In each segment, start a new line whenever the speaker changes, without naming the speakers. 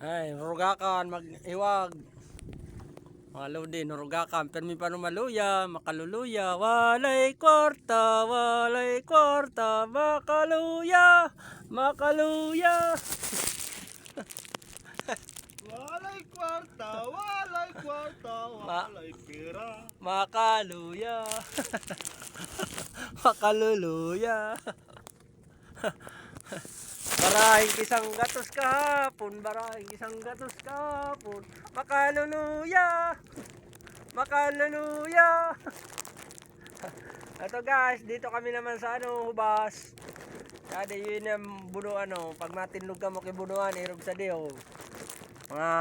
Ay, nurugakan, mag-iwag. Mga lodi, nurugakan. Permi pa maluya, makaluluya. Walay kwarta, makaluya, makaluya.
Walay kwarta, walay pera.
Makaluya, makaluluya. Barahing isang gatos kahapon, barahing isang gatos kahapon. Makaluluya, makaluluya. Ito guys, dito kami naman sa hubas. Kada yun ang buno pag matinlog ka mo kibunuan, irog sa diyo. Mga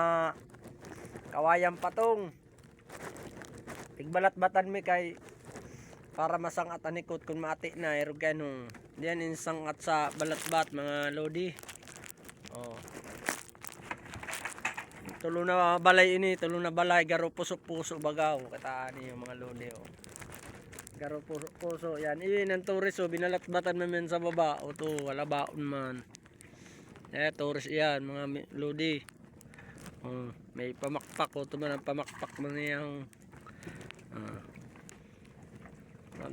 kawayang patong. Tigbalat-batan mi kay para masangat anikot kung mati na irog ganong. Diyan insangat sa balat-bat mga lodi. Oh. Tulo na balay ini, tulo na balay garo puso-puso bagaw kataan yung mga lodi oh. Garo puso yan. Iyon ang turis oh, binalat-batan man sa baba. O to, wala baon man. Turis yan mga lodi. Oh, may pamakpak o to man ang pamakpak man niyang.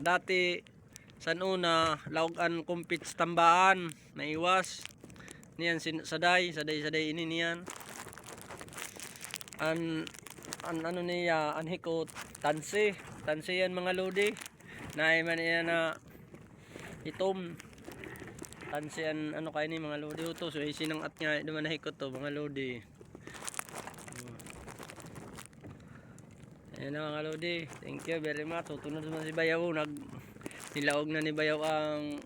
Dati san una laugan kumpits tambaan naiwas niyan saday ini niyan an ano niya an hikot tansi yan mga lodi naay man niya na itom tansi an ano kay ni mga lodi to so isinangat nga duman na hikot to mga lodi. Ayan na mga lodi, thank you very much. Tutunod naman si Bayaw, nilaog na ni Bayaw ang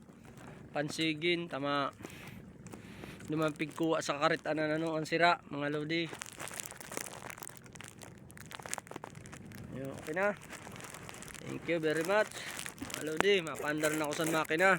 pansigin, tama dumampig kuha sa karit ano ang sira mga lodi. Okay na, thank you very much mga lodi, mapandar na ako sa makina.